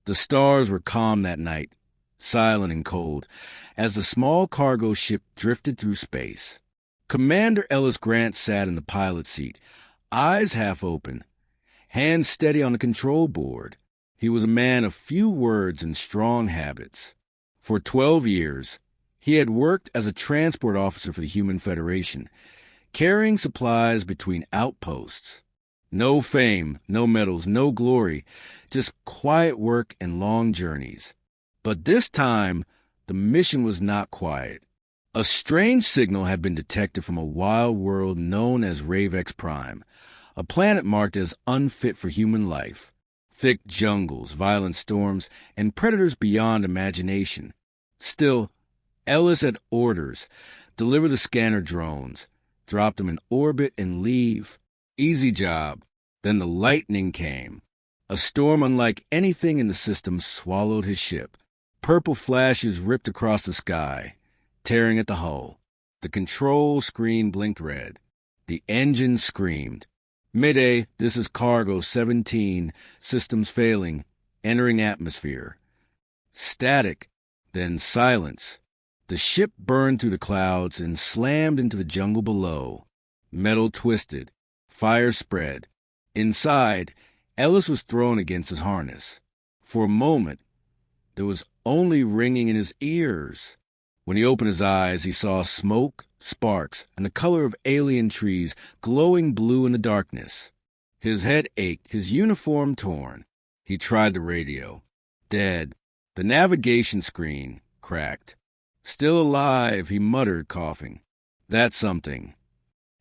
The stars were calm that night, silent and cold, as the small cargo ship drifted through space. Commander Ellis Grant sat in the pilot seat, eyes half open, hands steady on the control board. He was a man of few words and strong habits. For 12 years, he had worked as a transport officer for the Human Federation, carrying supplies between outposts. No fame, no medals, no glory, just quiet work and long journeys. But this time, the mission was not quiet. A strange signal had been detected from a wild world known as Ravex Prime, a planet marked as unfit for human life. Thick jungles, violent storms, and predators beyond imagination. Still, Ellis had orders. Deliver the scanner drones, drop them in orbit and leave. Easy job. Then the lightning came. A storm unlike anything in the system swallowed his ship. Purple flashes ripped across the sky, tearing at the hull. The control screen blinked red. The engine screamed. Mayday, this is Cargo 17, systems failing, entering atmosphere. Static, then silence. The ship burned through the clouds and slammed into the jungle below. Metal twisted. Fire spread. Inside, Ellis was thrown against his harness. For a moment, there was only ringing in his ears. When he opened his eyes, he saw smoke, sparks, and the color of alien trees glowing blue in the darkness. His head ached, his uniform torn. He tried the radio. Dead. The navigation screen cracked. Still alive, he muttered, coughing. That's something.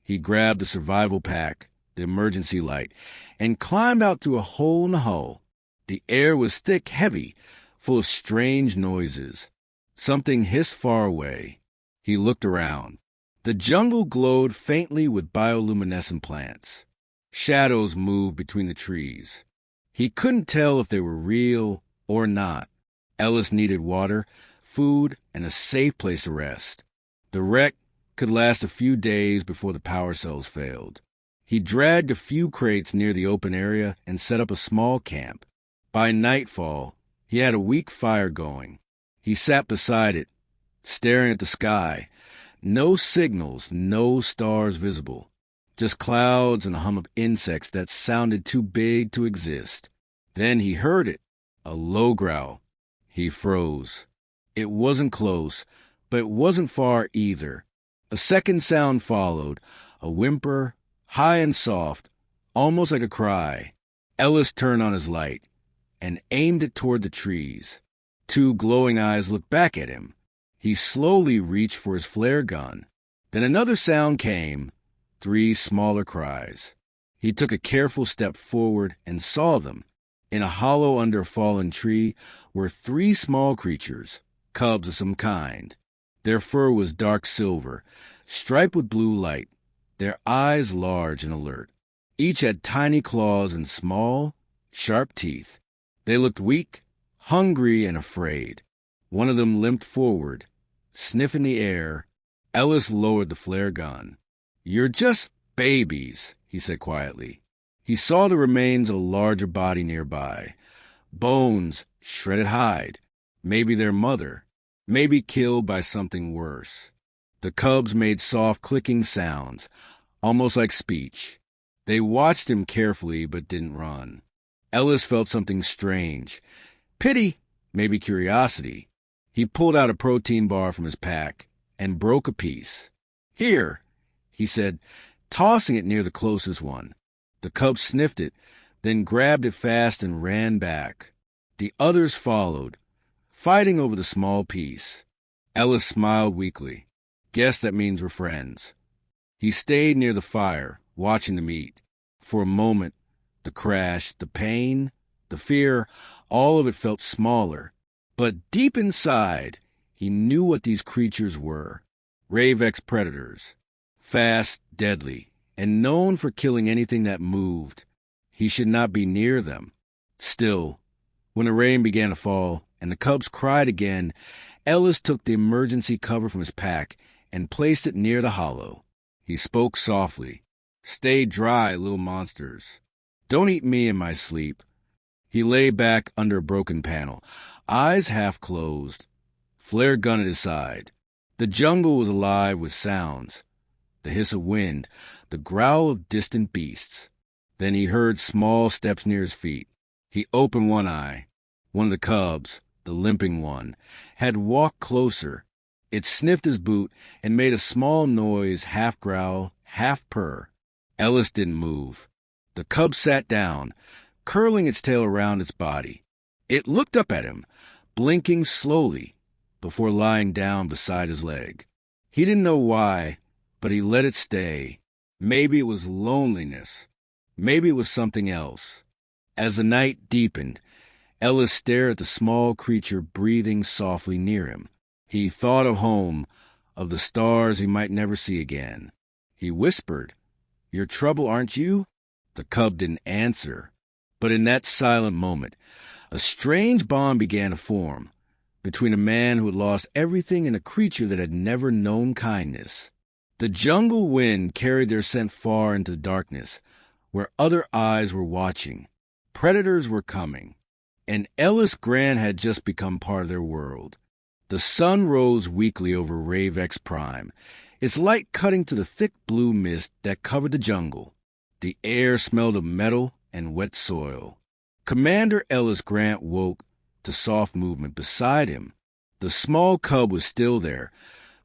He grabbed the survival pack, the emergency light, and climbed out through a hole in the hull. The air was thick, heavy, full of strange noises. Something hissed far away. He looked around. The jungle glowed faintly with bioluminescent plants. Shadows moved between the trees. He couldn't tell if they were real or not. Ellis needed water, food, and a safe place to rest. The wreck could last a few days before the power cells failed. He dragged a few crates near the open area and set up a small camp. By nightfall, he had a weak fire going. He sat beside it, staring at the sky. No signals, no stars visible. Just clouds and a hum of insects that sounded too big to exist. Then he heard it, a low growl. He froze. It wasn't close, but it wasn't far either. A second sound followed, a whimper, high and soft, almost like a cry. Ellis turned on his light and aimed it toward the trees. Two glowing eyes looked back at him. He slowly reached for his flare gun. Then another sound came, 3 smaller cries. He took a careful step forward and saw them. In a hollow under a fallen tree were 3 small creatures, cubs of some kind. Their fur was dark silver, striped with blue light, their eyes large and alert. Each had tiny claws and small, sharp teeth. They looked weak, hungry, and afraid. One of them limped forward, sniffing the air. Ellis lowered the flare gun. "You're just babies," he said quietly. He saw the remains of a larger body nearby. Bones, shredded hide. Maybe their mother. Maybe killed by something worse. The cubs made soft clicking sounds, almost like speech. They watched him carefully but didn't run. Ellis felt something strange. Pity, maybe curiosity. He pulled out a protein bar from his pack and broke a piece. "Here," he said, tossing it near the closest one. The cub sniffed it, then grabbed it fast and ran back. The others followed, fighting over the small piece. Ellis smiled weakly. "Guess that means we're friends." He stayed near the fire, watching them eat. For a moment, the crash, the pain, the fear, all of it felt smaller. But deep inside, he knew what these creatures were. Ravex predators. Fast, deadly, and known for killing anything that moved. He should not be near them. Still, when the rain began to fall and the cubs cried again, Ellis took the emergency cover from his pack and placed it near the hollow. He spoke softly. "Stay dry, little monsters. Don't eat me in my sleep." He lay back under a broken panel, eyes half closed, flare gun at his side. The jungle was alive with sounds, the hiss of wind, the growl of distant beasts. Then he heard small steps near his feet. He opened one eye. One of the cubs, the limping one, had walked closer. It sniffed his boot and made a small noise, half growl, half purr. Ellis didn't move. The cub sat down, curling its tail around its body. It looked up at him, blinking slowly, before lying down beside his leg. He didn't know why, but he let it stay. Maybe it was loneliness. Maybe it was something else. As the night deepened, Ellis stared at the small creature breathing softly near him. He thought of home, of the stars he might never see again. He whispered, "You're trouble, aren't you?" The cub didn't answer. But in that silent moment, a strange bond began to form between a man who had lost everything and a creature that had never known kindness. The jungle wind carried their scent far into the darkness, where other eyes were watching. Predators were coming, and Ellis Grant had just become part of their world. The sun rose weakly over Ravex Prime, its light cutting through the thick blue mist that covered the jungle. The air smelled of metal and wet soil. Commander Ellis Grant woke to soft movement beside him. The small cub was still there,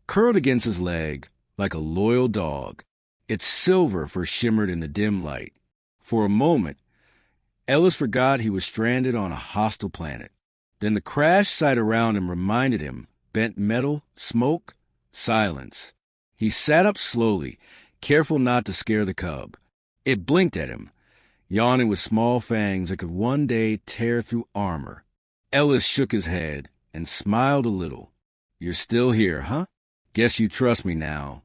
curled against his leg like a loyal dog. Its silver fur shimmered in the dim light. For a moment, Ellis forgot he was stranded on a hostile planet. Then the crash site around him reminded him, bent metal, smoke, silence. He sat up slowly, careful not to scare the cub. It blinked at him, yawning with small fangs that could one day tear through armor. Ellis shook his head and smiled a little. "You're still here, huh? Guess you trust me now."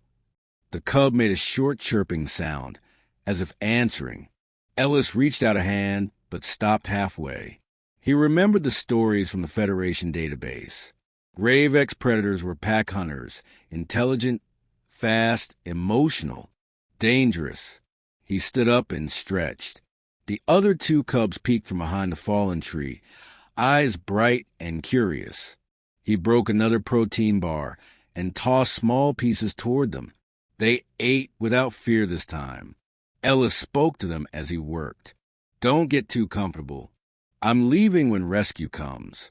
The cub made a short chirping sound, as if answering. Ellis reached out a hand, but stopped halfway. He remembered the stories from the Federation database. Ravex predators were pack hunters, intelligent, fast, emotional, dangerous. He stood up and stretched. The other two cubs peeked from behind the fallen tree, eyes bright and curious. He broke another protein bar and tossed small pieces toward them. They ate without fear this time. Ellis spoke to them as he worked. "Don't get too comfortable. I'm leaving when rescue comes."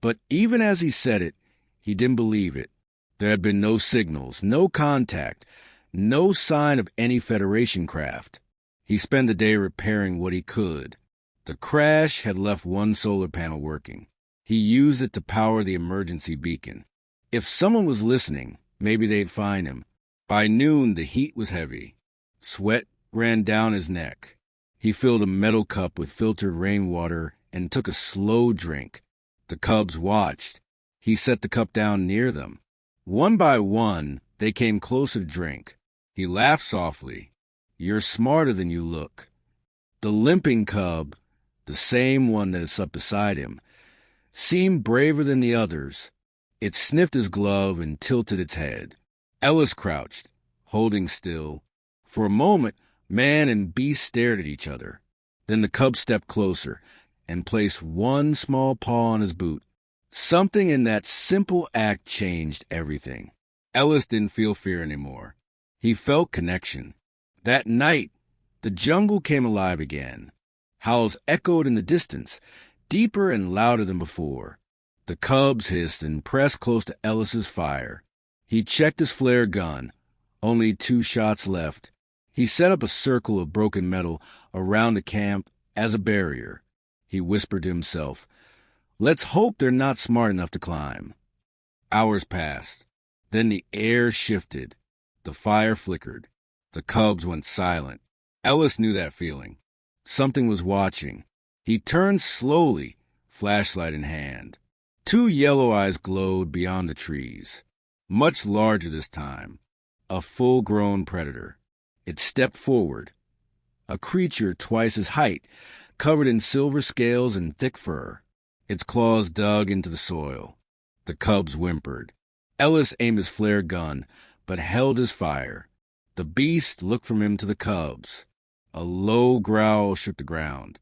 But even as he said it, he didn't believe it. There had been no signals, no contact, no sign of any Federation craft. He spent the day repairing what he could. The crash had left one solar panel working. He used it to power the emergency beacon. If someone was listening, maybe they'd find him. By noon, the heat was heavy. Sweat ran down his neck. He filled a metal cup with filtered rainwater and took a slow drink. The cubs watched. He set the cup down near them. One by one, they came closer to drink. He laughed softly. "You're smarter than you look." The limping cub, the same one that sat beside him, seemed braver than the others. It sniffed his glove and tilted its head. Ellis crouched, holding still. For a moment, man and beast stared at each other. Then the cub stepped closer and placed one small paw on his boot. Something in that simple act changed everything. Ellis didn't feel fear anymore. He felt connection. That night, the jungle came alive again. Howls echoed in the distance, deeper and louder than before. The cubs hissed and pressed close to Ellis's fire. He checked his flare gun. Only 2 shots left. He set up a circle of broken metal around the camp as a barrier. He whispered to himself, "Let's hope they're not smart enough to climb." Hours passed. Then the air shifted. The fire flickered. The cubs went silent. Ellis knew that feeling. Something was watching. He turned slowly, flashlight in hand. 2 yellow eyes glowed beyond the trees. Much larger this time. A full-grown predator. It stepped forward. A creature twice his height, covered in silver scales and thick fur. Its claws dug into the soil. The cubs whimpered. Ellis aimed his flare gun, but held his fire. The beast looked from him to the cubs. A low growl shook the ground.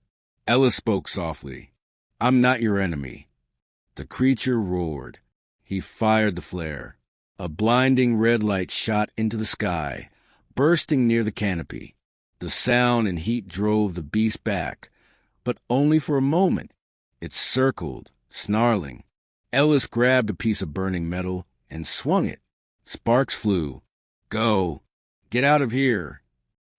Ellis spoke softly. I'm not your enemy. The creature roared. He fired the flare. A blinding red light shot into the sky, bursting near the canopy. The sound and heat drove the beast back, but only for a moment. It circled, snarling. Ellis grabbed a piece of burning metal and swung it. Sparks flew. Go. Get out of here.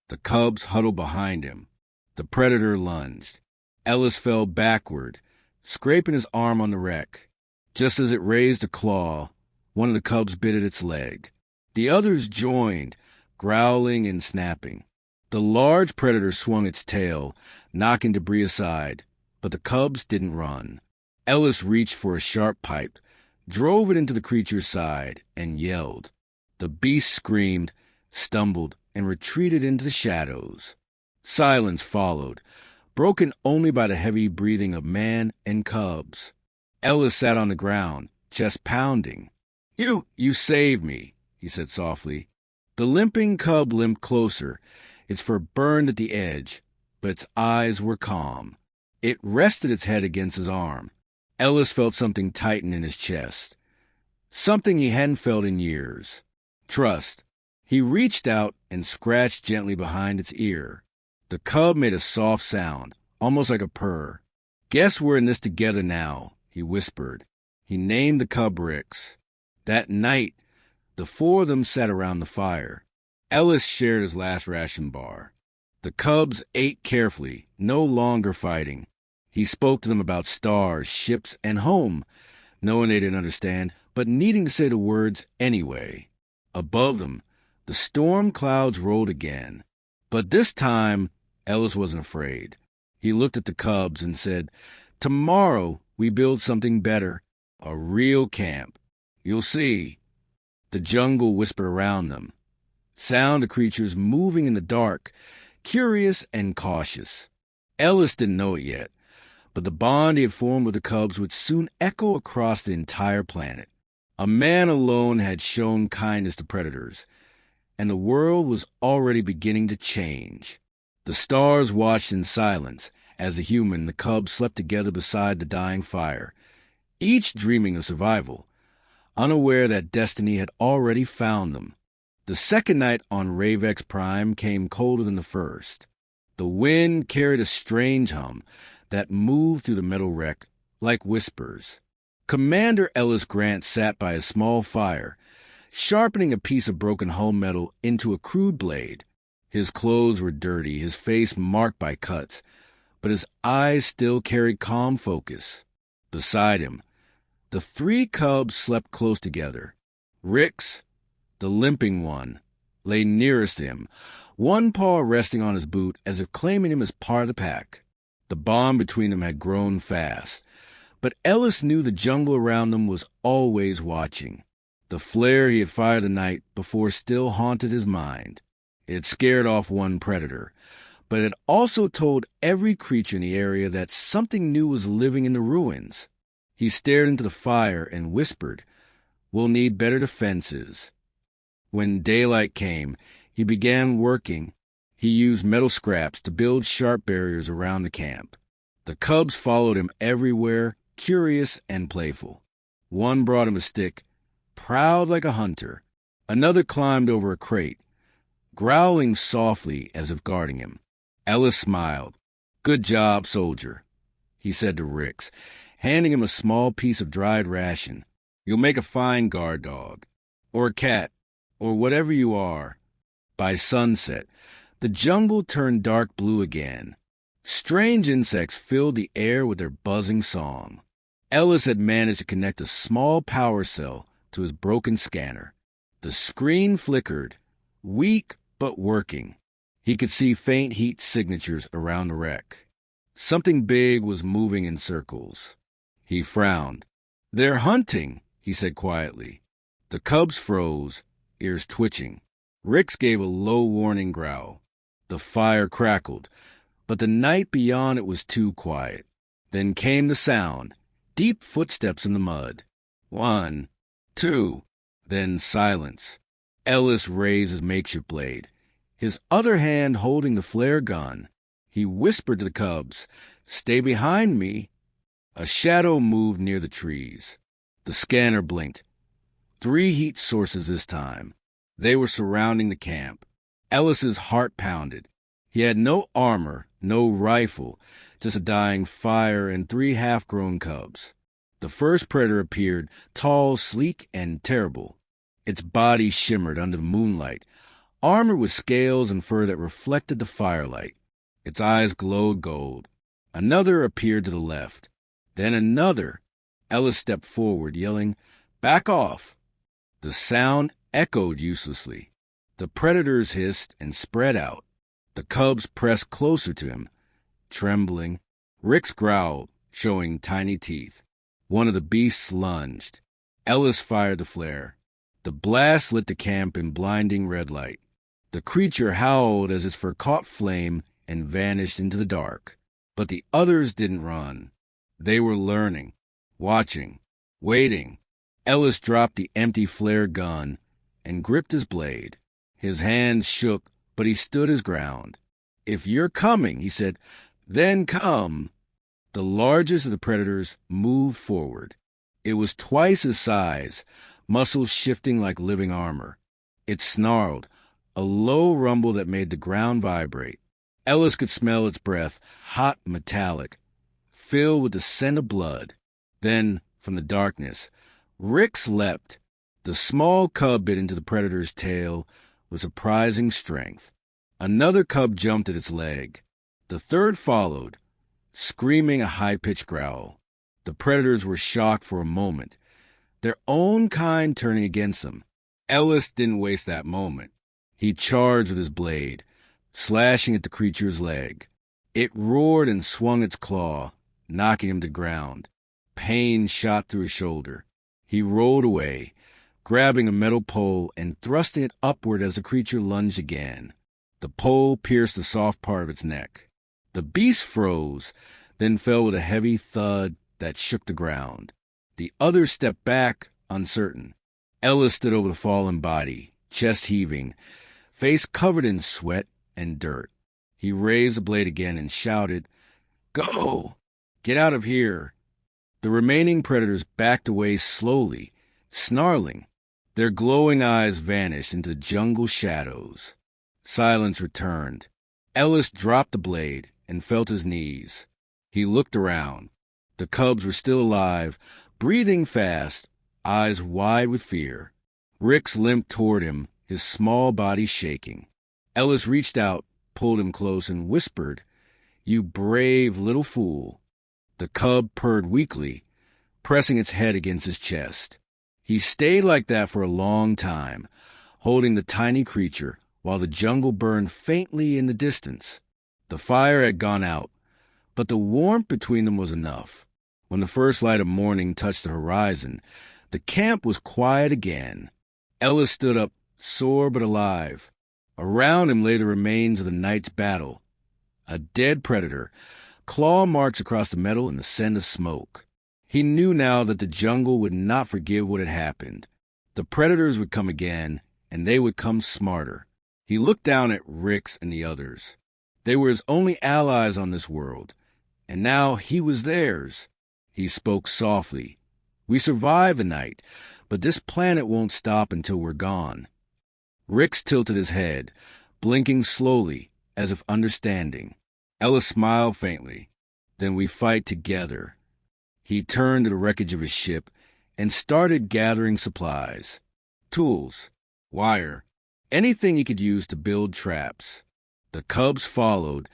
The cubs huddled behind him. The predator lunged. Ellis fell backward, scraping his arm on the wreck. Just as it raised a claw, one of the cubs bit at its leg. The others joined, growling and snapping. The large predator swung its tail, knocking debris aside, but the cubs didn't run. Ellis reached for a sharp pipe, drove it into the creature's side, and yelled. The beast screamed, stumbled, and retreated into the shadows. Silence followed, broken only by the heavy breathing of man and cubs. Ellis sat on the ground, chest pounding. You saved me, he said softly. The limping cub limped closer, its fur burned at the edge, but its eyes were calm. It rested its head against his arm. Ellis felt something tighten in his chest, something he hadn't felt in years. Trust. He reached out and scratched gently behind its ear. The cub made a soft sound, almost like a purr. Guess we're in this together now, he whispered. He named the cub Rix. That night, the four of them sat around the fire. Ellis shared his last ration bar. The cubs ate carefully, no longer fighting. He spoke to them about stars, ships, and home, knowing they didn't understand, but needing to say the words anyway. Above them, the storm clouds rolled again. But this time, Ellis wasn't afraid. He looked at the cubs and said, Tomorrow we build something better, a real camp. You'll see. The jungle whispered around them. Sound of creatures moving in the dark, curious and cautious. Ellis didn't know it yet, but the bond he had formed with the cubs would soon echo across the entire planet. A man alone had shown kindness to predators, and the world was already beginning to change. The stars watched in silence as the human and the cubs slept together beside the dying fire, each dreaming of survival, unaware that destiny had already found them. The second night on Ravex Prime came colder than the first. The wind carried a strange hum that moved through the metal wreck like whispers. Commander Ellis Grant sat by a small fire, sharpening a piece of broken hull metal into a crude blade. His clothes were dirty, his face marked by cuts, but his eyes still carried calm focus. Beside him, the three cubs slept close together. Rix, the limping one, lay nearest him, one paw resting on his boot as if claiming him as part of the pack. The bond between them had grown fast, but Ellis knew the jungle around them was always watching. The flare he had fired the night before still haunted his mind. It had scared off one predator, but it also told every creature in the area that something new was living in the ruins. He stared into the fire and whispered, "We'll need better defenses." When daylight came, he began working. He used metal scraps to build sharp barriers around the camp. The cubs followed him everywhere, curious and playful. One brought him a stick, proud like a hunter. Another climbed over a crate, growling softly as if guarding him. Ellis smiled. "Good job, soldier," he said to Rix, handing him a small piece of dried ration. "You'll make a fine guard dog, or a cat, or whatever you are." By sunset, the jungle turned dark blue again. Strange insects filled the air with their buzzing song. Ellis had managed to connect a small power cell to his broken scanner. The screen flickered, weak but working. He could see faint heat signatures around the wreck. Something big was moving in circles. He frowned. "They're hunting," he said quietly. The cubs froze, ears twitching. Rix gave a low warning growl. The fire crackled, but the night beyond it was too quiet. Then came the sound, deep footsteps in the mud. 1, 2, then silence. Ellis raised his makeshift blade, his other hand holding the flare gun. He whispered to the cubs, Stay behind me. A shadow moved near the trees. The scanner blinked. 3 heat sources this time. They were surrounding the camp. Ellis's heart pounded. He had no armor, no rifle, just a dying fire and 3 half-grown cubs. The first predator appeared, tall, sleek, and terrible. Its body shimmered under the moonlight, armored with scales and fur that reflected the firelight. Its eyes glowed gold. Another appeared to the left. Then another. Ellis stepped forward, yelling, "Back off!" The sound echoed uselessly. The predators hissed and spread out. The cubs pressed closer to him, trembling. Rix growled, showing tiny teeth. One of the beasts lunged. Ellis fired the flare. The blast lit the camp in blinding red light. The creature howled as its fur caught flame and vanished into the dark. But the others didn't run. They were learning, watching, waiting. Ellis dropped the empty flare gun and gripped his blade. His hands shook, but he stood his ground. "If you're coming," he said, "then come." The largest of the predators moved forward. It was twice his size, muscles shifting like living armor. It snarled, a low rumble that made the ground vibrate. Ellis could smell its breath, hot, metallic, filled with the scent of blood. Then, from the darkness, Rix leapt. The small cub bit into the predator's tail with surprising strength. Another cub jumped at its leg. The third followed, screaming a high-pitched growl. The predators were shocked for a moment, their own kind turning against them. Ellis didn't waste that moment. He charged with his blade, slashing at the creature's leg. It roared and swung its claw, knocking him to ground. Pain shot through his shoulder. He rolled away, grabbing a metal pole and thrusting it upward as the creature lunged again. The pole pierced the soft part of its neck. The beast froze, then fell with a heavy thud that shook the ground. The others stepped back, uncertain. Ellis stood over the fallen body, chest heaving, face covered in sweat and dirt. He raised the blade again and shouted, "Go! Get out of here!" The remaining predators backed away slowly, snarling. Their glowing eyes vanished into the jungle shadows. Silence returned. Ellis dropped the blade and felt his knees. He looked around. The cubs were still alive, breathing fast, eyes wide with fear. Rix limped toward him, his small body shaking. Ellis reached out, pulled him close, and whispered, "You brave little fool." The cub purred weakly, pressing its head against his chest. He stayed like that for a long time, holding the tiny creature, while the jungle burned faintly in the distance. The fire had gone out, but the warmth between them was enough. When the first light of morning touched the horizon, the camp was quiet again. Ellis stood up, sore but alive. Around him lay the remains of the night's battle. A dead predator, claw marks across the metal and the scent of smoke. He knew now that the jungle would not forgive what had happened. The predators would come again, and they would come smarter. He looked down at Rix and the others. They were his only allies on this world, and now he was theirs. He spoke softly. "We survived the night, but this planet won't stop until we're gone." Rix tilted his head, blinking slowly, as if understanding. Ellis smiled faintly. "Then we fight together." He turned to the wreckage of his ship and started gathering supplies. Tools, wire, anything he could use to build traps. The cubs followed,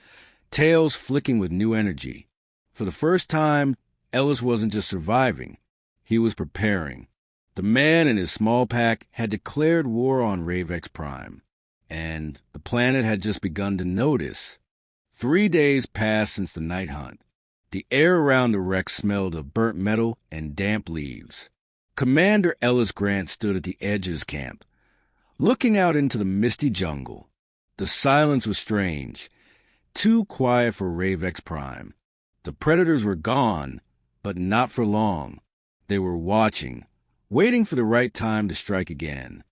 tails flicking with new energy. For the first time, Ellis wasn't just surviving. He was preparing. The man and his small pack had declared war on Ravex Prime, and the planet had just begun to notice. 3 days passed since the night hunt. The air around the wreck smelled of burnt metal and damp leaves. Commander Ellis Grant stood at the edge of his camp, looking out into the misty jungle. The silence was strange, too quiet for Ravex Prime. The predators were gone, but not for long. They were watching, waiting for the right time to strike again.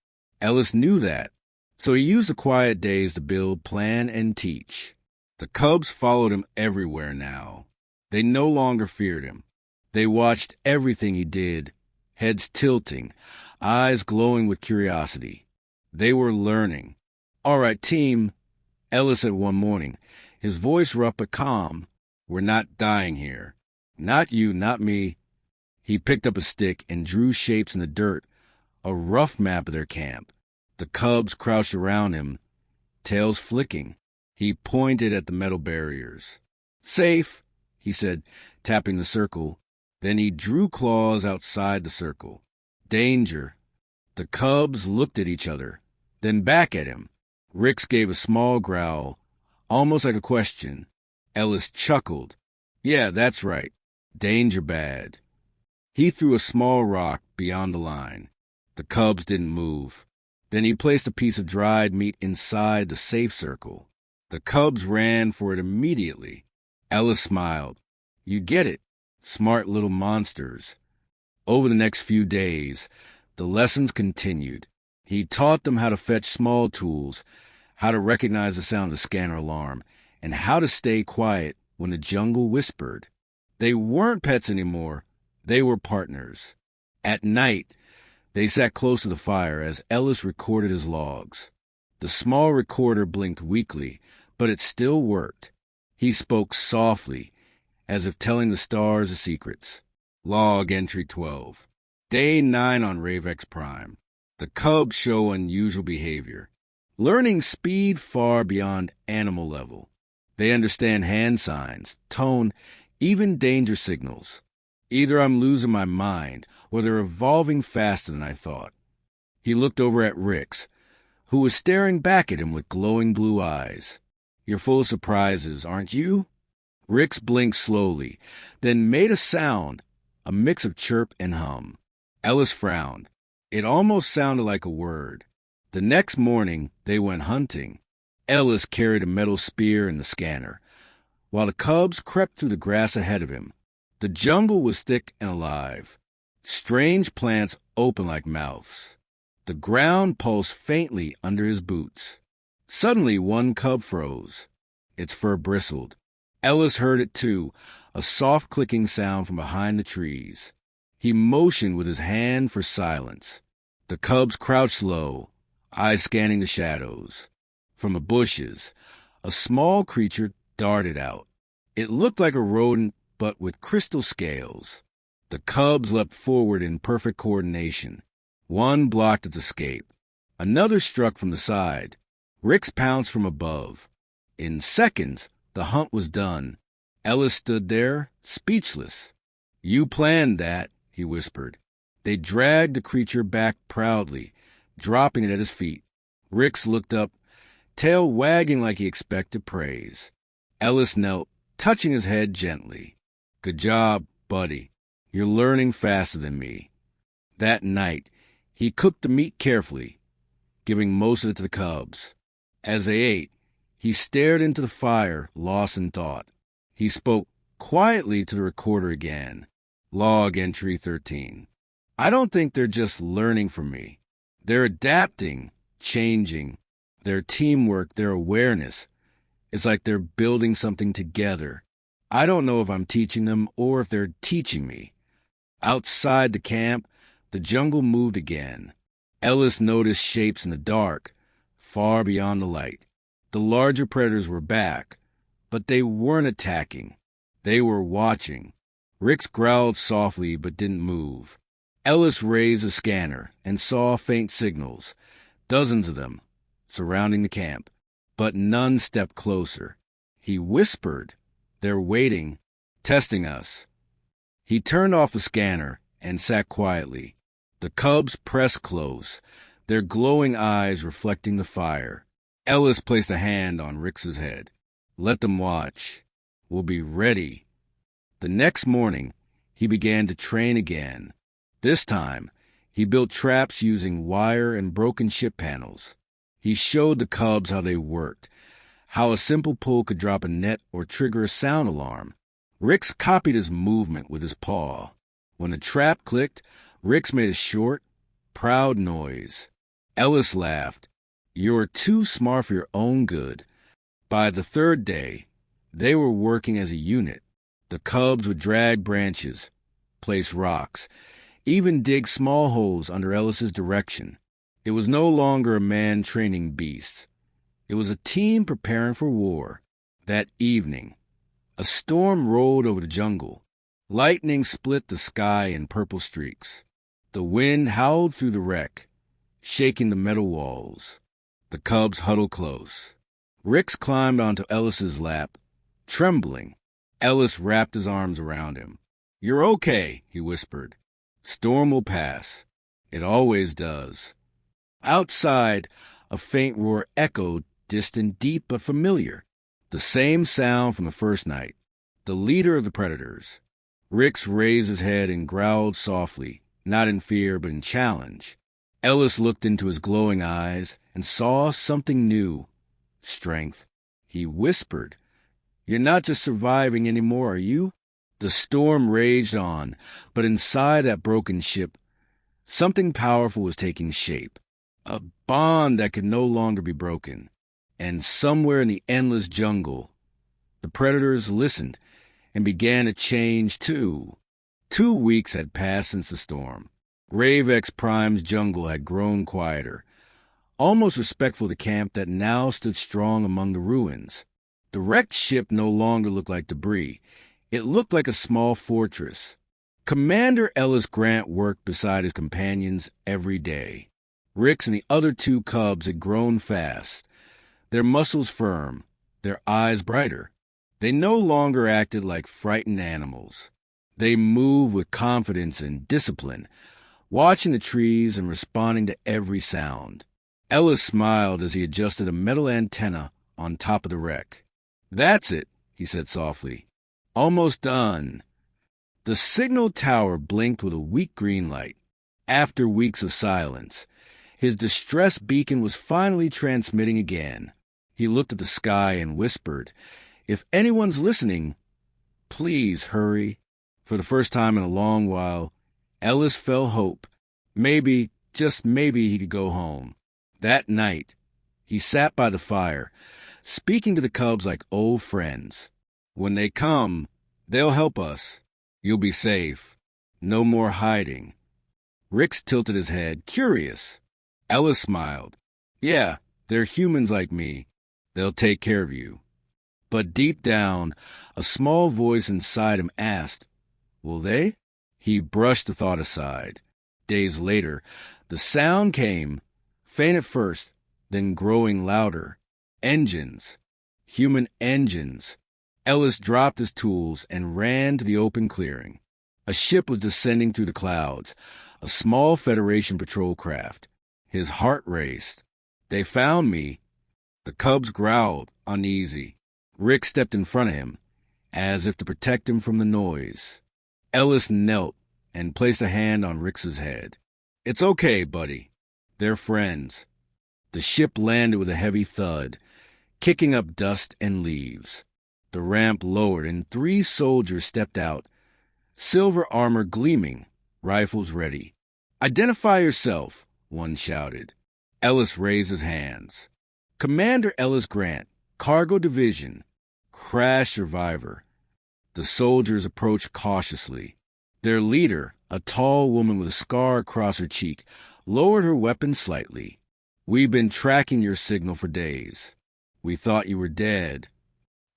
Ellis knew that, so he used the quiet days to build, plan, and teach. The cubs followed him everywhere now. They no longer feared him. They watched everything he did, heads tilting, eyes glowing with curiosity. They were learning. "All right, team," Ellis said one morning, his voice rough but calm. "We're not dying here. Not you, not me." He picked up a stick and drew shapes in the dirt, a rough map of their camp. The cubs crouched around him, tails flicking. He pointed at the metal barriers. "Safe," he said, tapping the circle. Then he drew claws outside the circle. "Danger." The cubs looked at each other, then back at him. Rix gave a small growl, almost like a question. Ellis chuckled. "Yeah, that's right. Danger bad." He threw a small rock beyond the line. The cubs didn't move. Then he placed a piece of dried meat inside the safe circle. The cubs ran for it immediately. Ellis smiled. "You get it. Smart little monsters." Over the next few days, the lessons continued. He taught them how to fetch small tools, how to recognize the sound of the scanner alarm, and how to stay quiet when the jungle whispered. They weren't pets anymore. They were partners. At night, they sat close to the fire as Ellis recorded his logs. The small recorder blinked weakly, but it still worked. He spoke softly, as if telling the stars the secrets. Log entry 12. Day 9 on Ravex Prime. The cubs show unusual behavior, learning speed far beyond animal level. They understand hand signs, tone, even danger signals. Either I'm losing my mind, or they're evolving faster than I thought. He looked over at Rix, who was staring back at him with glowing blue eyes. "You're full of surprises, aren't you?" Rix blinked slowly, then made a sound, a mix of chirp and hum. Ellis frowned. It almost sounded like a word. The next morning, they went hunting. Ellis carried a metal spear in the scanner, while the cubs crept through the grass ahead of him. The jungle was thick and alive. Strange plants opened like mouths. The ground pulsed faintly under his boots. Suddenly, one cub froze. Its fur bristled. Ellis heard it too, a soft clicking sound from behind the trees. He motioned with his hand for silence. The cubs crouched low, eyes scanning the shadows. From the bushes, a small creature darted out. It looked like a rodent, but with crystal scales. The cubs leapt forward in perfect coordination. One blocked its escape. Another struck from the side. Rix pounced from above. In seconds, the hunt was done. Ellis stood there, speechless. "You planned that," he whispered. They dragged the creature back proudly, dropping it at his feet. Rix looked up, tail wagging like he expected praise. Ellis knelt, touching his head gently. "Good job, buddy. You're learning faster than me." That night, he cooked the meat carefully, giving most of it to the cubs. As they ate, he stared into the fire, lost in thought. He spoke quietly to the recorder again. Log entry 13. "I don't think they're just learning from me. They're adapting, changing. Their teamwork, their awareness. It's like they're building something together. I don't know if I'm teaching them or if they're teaching me." Outside the camp, the jungle moved again. Ellis noticed shapes in the dark, far beyond the light. The larger predators were back, but they weren't attacking. They were watching. Rix growled softly but didn't move. Ellis raised a scanner and saw faint signals, dozens of them, surrounding the camp, but none stepped closer. He whispered, "They're waiting, testing us." He turned off the scanner and sat quietly. The cubs pressed close, their glowing eyes reflecting the fire. Ellis placed a hand on Rix's head. "Let them watch. We'll be ready." The next morning, he began to train again. This time, he built traps using wire and broken ship panels. He showed the cubs how they worked, how a simple pull could drop a net or trigger a sound alarm. Rix copied his movement with his paw. When the trap clicked, Rix made a short, proud noise. Ellis laughed. "You're too smart for your own good." By the third day, they were working as a unit. The cubs would drag branches, place rocks, even dig small holes under Ellis's direction. It was no longer a man training beasts. It was a team preparing for war. That evening, a storm rolled over the jungle. Lightning split the sky in purple streaks. The wind howled through the wreck, shaking the metal walls. The cubs huddled close. Rix climbed onto Ellis's lap, trembling. Ellis wrapped his arms around him. "You're okay," he whispered. "Storm will pass. It always does." Outside, a faint roar echoed, distant, deep, but familiar. The same sound from the first night. The leader of the predators. Rix raised his head and growled softly, not in fear, but in challenge. Ellis looked into his glowing eyes and saw something new. Strength. He whispered, "You're not just surviving anymore, are you?" The storm raged on, but inside that broken ship, something powerful was taking shape. A bond that could no longer be broken. And somewhere in the endless jungle, the predators listened and began to change too. 2 weeks had passed since the storm. Ravex Prime's jungle had grown quieter, almost respectful to camp that now stood strong among the ruins. The wrecked ship no longer looked like debris. It looked like a small fortress. Commander Ellis Grant worked beside his companions every day. Rix and the other 2 cubs had grown fast, their muscles firm, their eyes brighter. They no longer acted like frightened animals. They moved with confidence and discipline, watching the trees and responding to every sound. Ellis smiled as he adjusted a metal antenna on top of the wreck. "That's it," he said softly. "Almost done." The signal tower blinked with a weak green light. After weeks of silence, his distress beacon was finally transmitting again. He looked at the sky and whispered, "If anyone's listening, please hurry." For the first time in a long while, Ellis felt hope. Maybe, just maybe, he could go home. That night, he sat by the fire, speaking to the cubs like old friends. "When they come, they'll help us. You'll be safe. No more hiding." Rix tilted his head, curious. Ellis smiled. "Yeah, they're humans like me. They'll take care of you." But deep down, a small voice inside him asked, "Will they?" He brushed the thought aside. Days later, the sound came, faint at first, then growing louder. Engines. Human engines. Ellis dropped his tools and ran to the open clearing. A ship was descending through the clouds, a small Federation patrol craft. His heart raced. "They found me." The cubs growled, uneasy. Rick stepped in front of him, as if to protect him from the noise. Ellis knelt and placed a hand on Rix's head. "It's okay, buddy. They're friends." The ship landed with a heavy thud, kicking up dust and leaves. The ramp lowered and 3 soldiers stepped out, silver armor gleaming, rifles ready. "Identify yourself," one shouted. Ellis raised his hands. "Commander Ellis Grant, Cargo Division, crash survivor." The soldiers approached cautiously. Their leader, a tall woman with a scar across her cheek, lowered her weapon slightly. "We've been tracking your signal for days. We thought you were dead."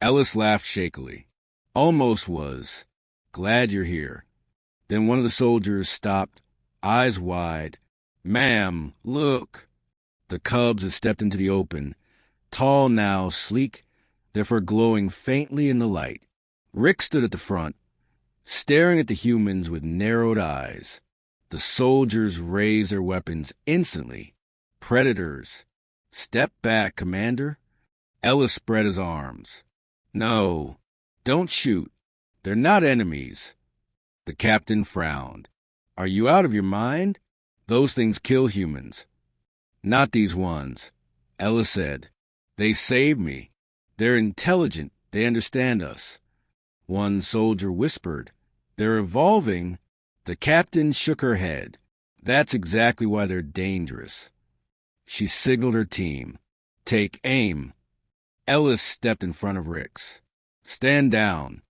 Ellis laughed shakily. "Almost was. Glad you're here." Then one of the soldiers stopped, eyes wide. "Ma'am, look." The cubs had stepped into the open, tall now, sleek, their fur glowing faintly in the light. Rick stood at the front, staring at the humans with narrowed eyes. The soldiers raised their weapons instantly. "Predators. Step back, Commander." Ellis spread his arms. "No, don't shoot. They're not enemies." The captain frowned. "Are you out of your mind? Those things kill humans." "Not these ones," Ellis said. "They saved me. They're intelligent. They understand us." One soldier whispered, "They're evolving." The captain shook her head. "That's exactly why they're dangerous." She signaled her team. "Take aim." Ellis stepped in front of Rix. "Stand down."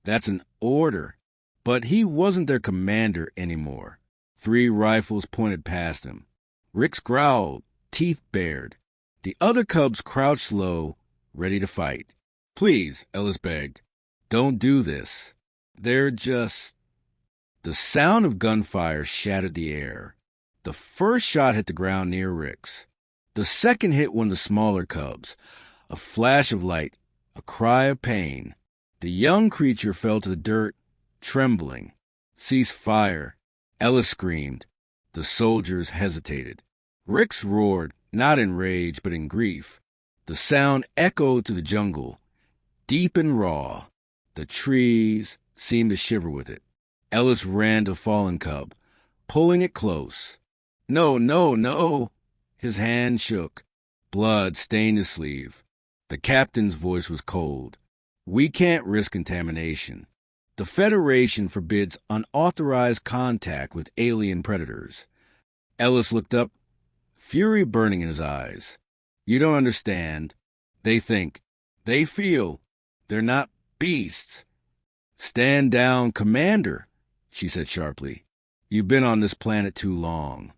That's an order. But he wasn't their commander anymore. 3 rifles pointed past him. Rix growled, teeth bared. The other cubs crouched low, ready to fight. Please, Ellis begged. Don't do this. They're just... The sound of gunfire shattered the air. The first shot hit the ground near Rix. The second hit one of the smaller cubs. A flash of light, a cry of pain. The young creature fell to the dirt, trembling. Cease fire. Ellis screamed. The soldiers hesitated. Rix roared, not in rage, but in grief. The sound echoed through the jungle, deep and raw. The trees seemed to shiver with it. Ellis ran to the fallen cub, pulling it close. No, no, no! His hand shook. Blood stained his sleeve. The captain's voice was cold. We can't risk contamination. The Federation forbids unauthorized contact with alien predators. Ellis looked up, fury burning in his eyes. You don't understand. They think. They feel. They're not beasts. Stand down, Commander, she said sharply. You've been on this planet too long.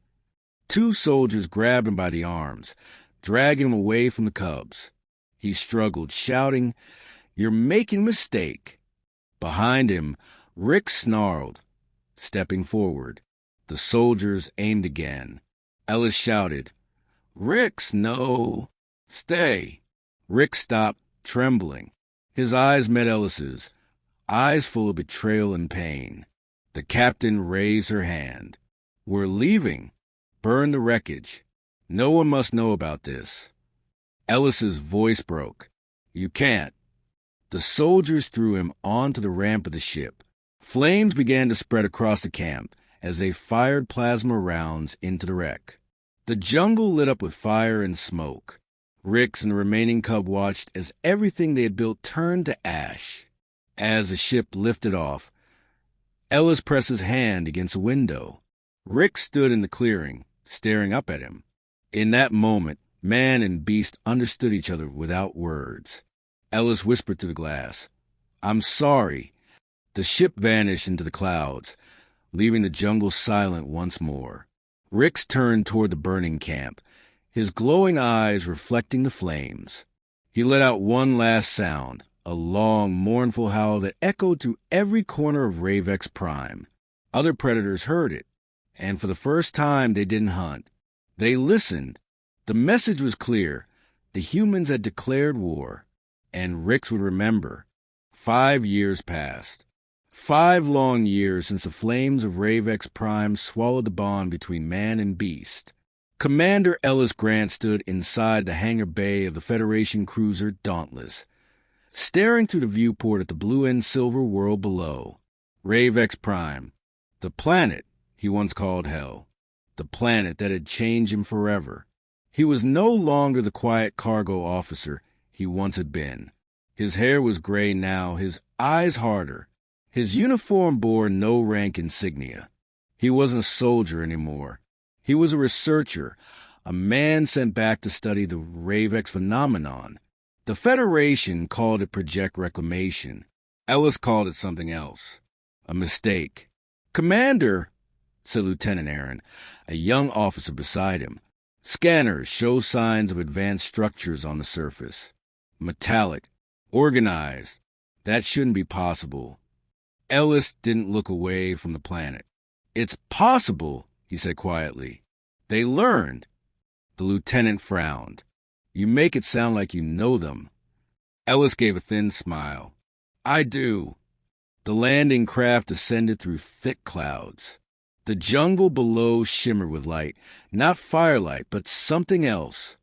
2 soldiers grabbed him by the arms, dragging him away from the cubs. He struggled, shouting, You're making a mistake. Behind him, Rick snarled, stepping forward. The soldiers aimed again. Ellis shouted, Rix, no. Stay. Rick stopped, trembling. His eyes met Ellis's, eyes full of betrayal and pain. The captain raised her hand. We're leaving. Burn the wreckage. No one must know about this. Ellis's voice broke. You can't. The soldiers threw him onto the ramp of the ship. Flames began to spread across the camp as they fired plasma rounds into the wreck. The jungle lit up with fire and smoke. Rix and the remaining cub watched as everything they had built turned to ash. As the ship lifted off, Ellis pressed his hand against a window. Rick stood in the clearing, staring up at him. In that moment, man and beast understood each other without words. Ellis whispered through the glass, I'm sorry. The ship vanished into the clouds, leaving the jungle silent once more. Rix turned toward the burning camp, his glowing eyes reflecting the flames. He let out one last sound, a long, mournful howl that echoed through every corner of Ravex Prime. Other predators heard it, and for the first time they didn't hunt. They listened. The message was clear. The humans had declared war, and Rix would remember. 5 years passed. 5 long years since the flames of Ravex Prime swallowed the bond between man and beast. Commander Ellis Grant stood inside the hangar bay of the Federation cruiser Dauntless, staring through the viewport at the blue and silver world below. Ravex Prime, the planet he once called Hell, the planet that had changed him forever. He was no longer the quiet cargo officer he once had been. His hair was gray now, his eyes harder. His uniform bore no rank insignia. He wasn't a soldier anymore. He was a researcher, a man sent back to study the Ravex phenomenon. The Federation called it Project Reclamation. Ellis called it something else. A mistake. Commander, said Lieutenant Aaron, a young officer beside him. Scanners show signs of advanced structures on the surface. Metallic. Organized. That shouldn't be possible. Ellis didn't look away from the planet. It's possible, he said quietly. They learned. The lieutenant frowned. You make it sound like you know them. Ellis gave a thin smile. I do. The landing craft descended through thick clouds. The jungle below shimmered with light, not firelight, but something else.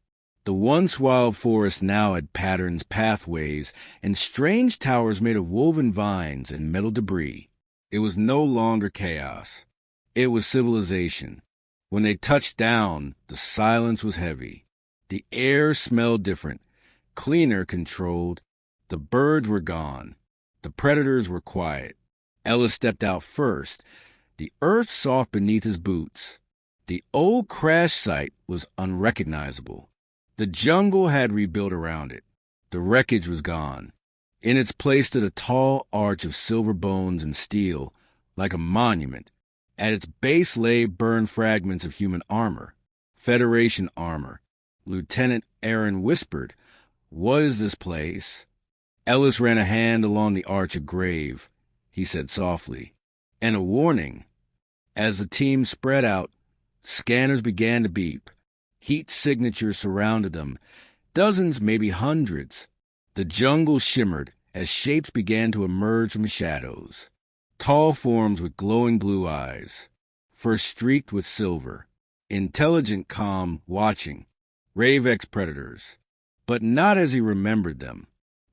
The once wild forest now had patterns, pathways, and strange towers made of woven vines and metal debris. It was no longer chaos. It was civilization. When they touched down, the silence was heavy. The air smelled different, cleaner, controlled. The birds were gone. The predators were quiet. Ellis stepped out first, the earth soft beneath his boots. The old crash site was unrecognizable. The jungle had rebuilt around it. The wreckage was gone. In its place stood a tall arch of silver bones and steel, like a monument. At its base lay burned fragments of human armor, Federation armor. Lieutenant Aaron whispered, "What is this place?" Ellis ran a hand along the arch. "A grave," he said softly. "And a warning." As the team spread out, scanners began to beep. Heat signatures surrounded them, dozens, maybe hundreds. The jungle shimmered as shapes began to emerge from the shadows. Tall forms with glowing blue eyes, first streaked with silver. Intelligent, calm, watching. Ravex predators. But not as he remembered them.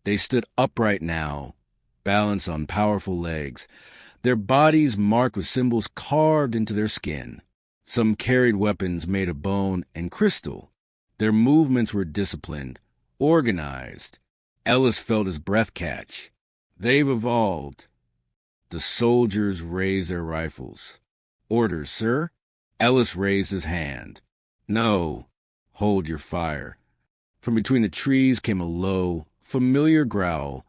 They stood upright now, balanced on powerful legs, their bodies marked with symbols carved into their skin. Some carried weapons made of bone and crystal. Their movements were disciplined, organized. Ellis felt his breath catch. They've evolved. The soldiers raised their rifles. "Orders, sir?" Ellis raised his hand. "No. Hold your fire." From between the trees came a low, familiar growl,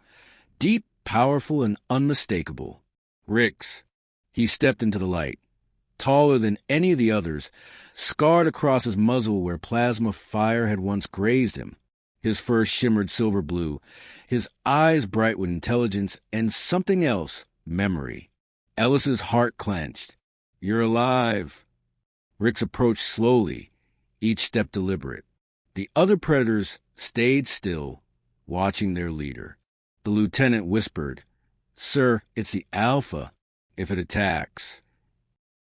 deep, powerful, and unmistakable. "Rix." He stepped into the light, taller than any of the others, scarred across his muzzle where plasma fire had once grazed him. His fur shimmered silver blue, his eyes bright with intelligence and something else, memory. Ellis's heart clenched. "You're alive." Rix approached slowly, each step deliberate. The other predators stayed still, watching their leader. The lieutenant whispered, "Sir, it's the Alpha. If it attacks."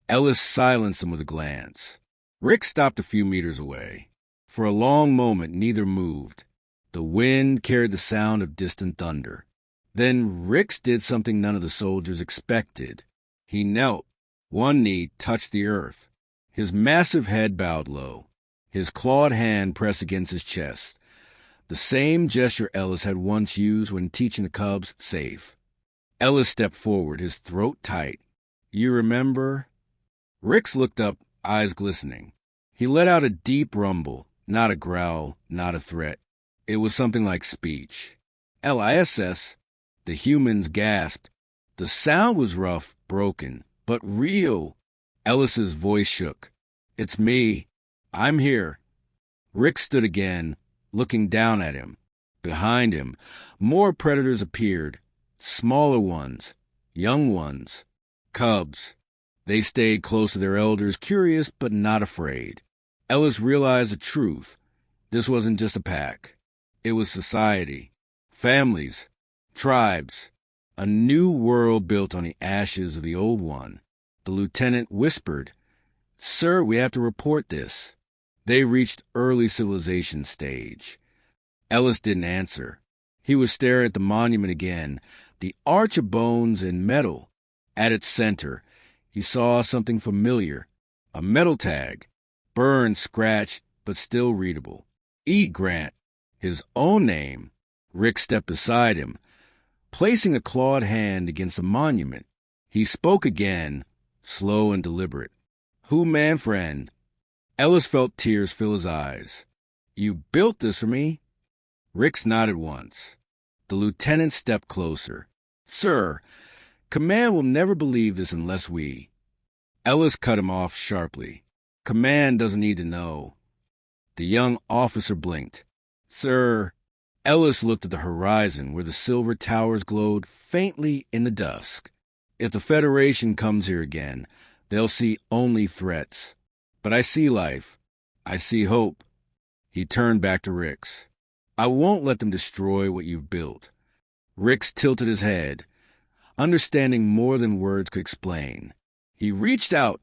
Ellis silenced him with a glance. Rick stopped a few meters away. For a long moment, neither moved. The wind carried the sound of distant thunder. Then Rix did something none of the soldiers expected. He knelt. One knee touched the earth. His massive head bowed low. His clawed hand pressed against his chest. The same gesture Ellis had once used when teaching the cubs safe. Ellis stepped forward, his throat tight. "You remember?" Rix looked up, eyes glistening. He let out a deep rumble, not a growl, not a threat. It was something like speech. "LISS," the humans gasped. The sound was rough, broken, but real. Ellis's voice shook. "It's me. I'm here." Rick stood again, looking down at him. Behind him, more predators appeared. Smaller ones, young ones, cubs. They stayed close to their elders, curious but not afraid. Ellis realized the truth. This wasn't just a pack. It was society, families, tribes, a new world built on the ashes of the old one. The lieutenant whispered, "Sir, we have to report this." They reached early civilization stage. Ellis didn't answer. He was staring at the monument again, the arch of bones and metal. At its center, he saw something familiar, a metal tag, burned, scratched, but still readable. E. Grant, his own name. Rick stepped beside him, placing a clawed hand against the monument. He spoke again, slow and deliberate. "Who, man, friend?" Ellis felt tears fill his eyes. "You built this for me?" Rix nodded once. The lieutenant stepped closer. "Sir, Command will never believe this unless we—" Ellis cut him off sharply. "Command doesn't need to know." The young officer blinked. "Sir." Ellis looked at the horizon where the silver towers glowed faintly in the dusk. "If the Federation comes here again, they'll see only threats. But I see life. I see hope." He turned back to Rix. "I won't let them destroy what you've built." Rix tilted his head, understanding more than words could explain. He reached out,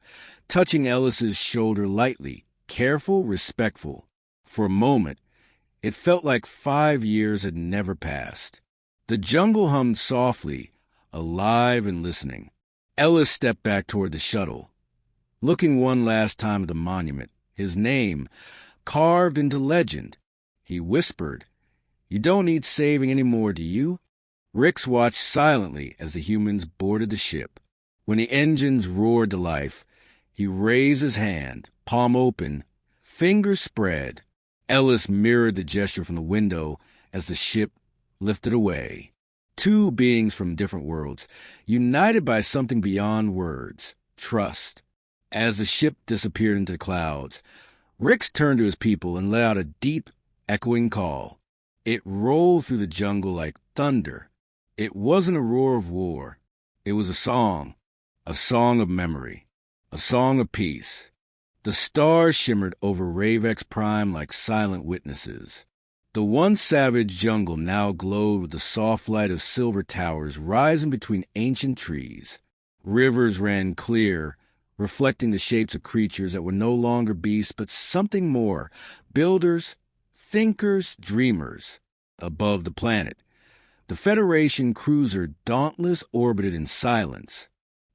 touching Ellis's shoulder lightly, careful, respectful. For a moment, it felt like 5 years had never passed. The jungle hummed softly, alive and listening. Ellis stepped back toward the shuttle, looking one last time at the monument, his name carved into legend. He whispered, "You don't need saving any more, do you?" Rix watched silently as the humans boarded the ship. When the engines roared to life, he raised his hand, palm open, fingers spread. Ellis mirrored the gesture from the window as the ship lifted away. two beings from different worlds, united by something beyond words, trust. As the ship disappeared into the clouds, Rix turned to his people and let out a deep, echoing call. It rolled through the jungle like thunder. It wasn't a roar of war. It was a song of memory, a song of peace. The stars shimmered over Ravex Prime like silent witnesses. The once savage jungle now glowed with the soft light of silver towers rising between ancient trees. Rivers ran clear, reflecting the shapes of creatures that were no longer beasts but something more, builders, thinkers, dreamers. Above the planet, the Federation cruiser Dauntless orbited in silence.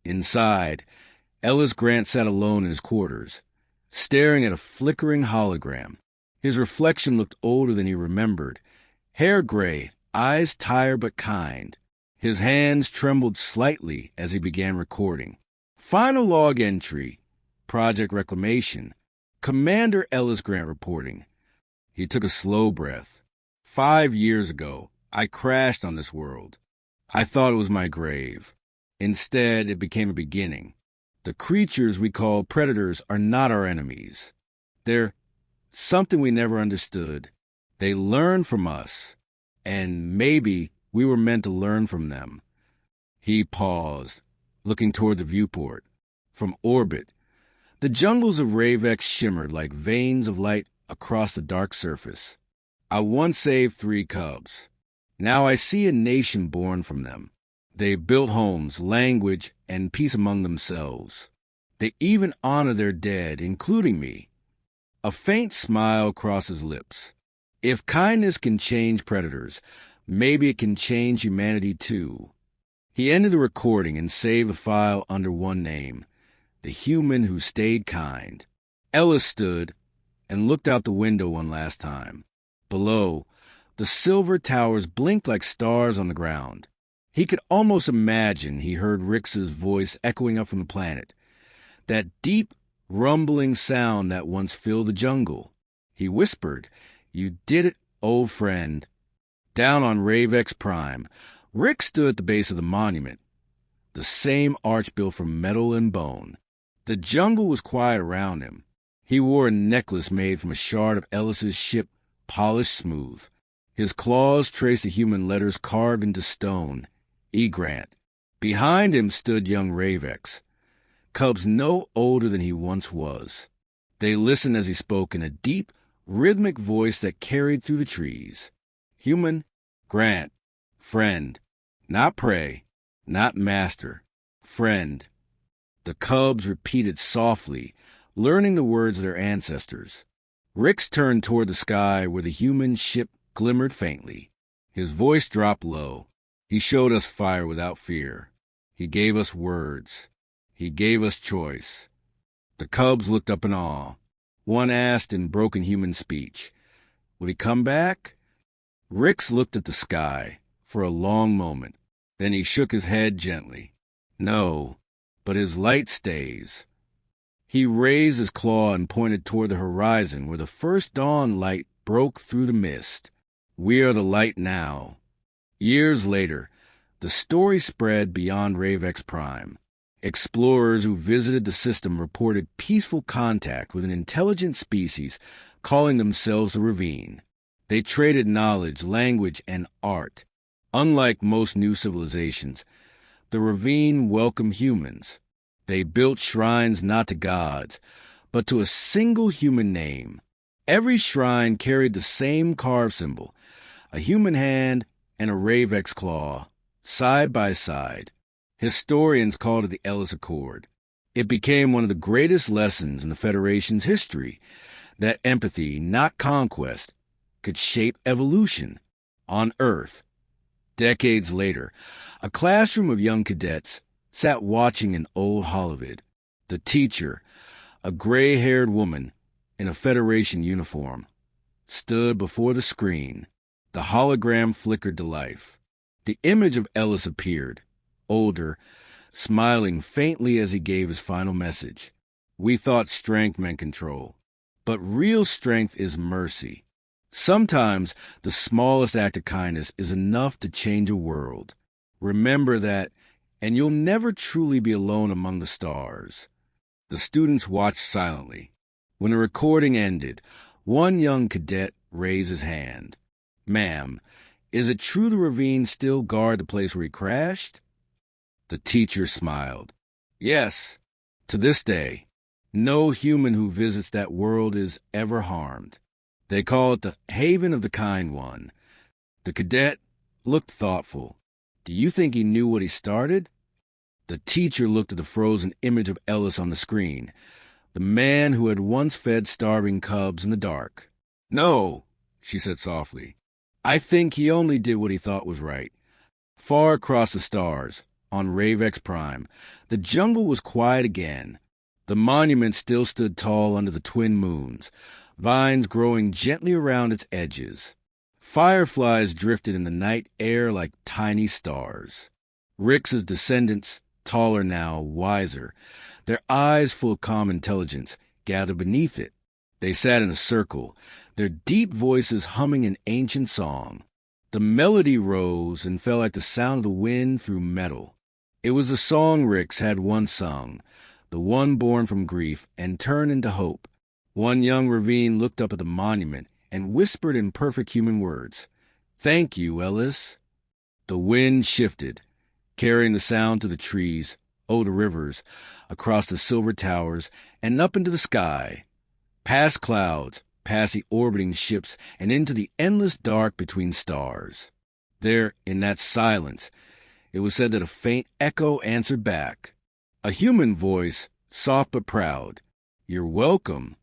Inside, Ellis Grant sat alone in his quarters, staring at a flickering hologram. His reflection looked older than he remembered. Hair gray, eyes tired but kind. His hands trembled slightly as he began recording. Final log entry, Project Reclamation. Commander Ellis Grant reporting. He took a slow breath. 5 years ago, I crashed on this world. I thought it was my grave. Instead, it became a beginning. The creatures we call predators are not our enemies. They're something we never understood. They learn from us, and maybe we were meant to learn from them. He paused, looking toward the viewport. From orbit, the jungles of Ravex shimmered like veins of light across the dark surface. I once saved 3 cubs. Now I see a nation born from them. They built homes, language, and peace among themselves. They even honor their dead, including me. A faint smile crossed his lips. If kindness can change predators, maybe it can change humanity too. He ended the recording and saved the file under one name, the human who stayed kind. Ellis stood and looked out the window one last time. Below, the silver towers blinked like stars on the ground. He could almost imagine he heard Rix's voice echoing up from the planet, that deep, rumbling sound that once filled the jungle. He whispered, "You did it, old friend." Down on Ravex Prime, Rix stood at the base of the monument, the same arch built from metal and bone. The jungle was quiet around him. He wore a necklace made from a shard of Ellis's ship, polished smooth. His claws traced the human letters carved into stone. E. Grant. Behind him stood young Ravex, cubs no older than he once was. They listened as he spoke in a deep, rhythmic voice that carried through the trees. Human, Grant, friend, not prey, not master, friend. The cubs repeated softly, learning the words of their ancestors. Rix turned toward the sky where the human ship glimmered faintly. His voice dropped low. He showed us fire without fear. He gave us words. He gave us choice. The cubs looked up in awe. One asked in broken human speech, "Would he come back?" Rix looked at the sky for a long moment. Then he shook his head gently. "No, but his light stays." He raised his claw and pointed toward the horizon where the first dawn light broke through the mist. "We are the light now." Years later, the story spread beyond Ravex Prime. Explorers who visited the system reported peaceful contact with an intelligent species calling themselves the Ravine. They traded knowledge, language, and art. Unlike most new civilizations, the Ravine welcomed humans. They built shrines not to gods, but to a single human name. Every shrine carried the same carved symbol, a human hand and a Ravex claw, side by side. Historians called it the Ellis Accord. It became one of the greatest lessons in the Federation's history, that empathy, not conquest, could shape evolution. On Earth, decades later, a classroom of young cadets sat watching an old holovid. The teacher, a gray-haired woman in a Federation uniform, stood before the screen. The hologram flickered to life. The image of Ellis appeared, older, smiling faintly as he gave his final message. "We thought strength meant control, but real strength is mercy. Sometimes the smallest act of kindness is enough to change a world." Remember that, and you'll never truly be alone among the stars." The students watched silently. When the recording ended, one young cadet raised his hand. "Ma'am, is it true the ravines still guard the place where he crashed?" The teacher smiled. "Yes, to this day. No human who visits that world is ever harmed. They call it the Haven of the Kind One." The cadet looked thoughtful. "Do you think he knew what he started?" The teacher looked at the frozen image of Ellis on the screen, the man who had once fed starving cubs in the dark. "No," she said softly. "I think he only did what he thought was right." Far across the stars, on Ravex Prime, the jungle was quiet again. The monument still stood tall under the twin moons, vines growing gently around its edges. Fireflies drifted in the night air like tiny stars. Rix's descendants, taller now, wiser, their eyes full of calm intelligence, gathered beneath it. They sat in a circle, their deep voices humming an ancient song. The melody rose and fell like the sound of the wind through metal. It was the song Rix had once sung, the one born from grief and turned into hope. One young ravine looked up at the monument and whispered in perfect human words, "Thank you, Ellis." The wind shifted, carrying the sound to the trees, the rivers, across the silver towers, and up into the sky, past clouds, past the orbiting ships, and into the endless dark between stars. There, in that silence, it was said that a faint echo answered back. A human voice, soft but proud. "You're welcome.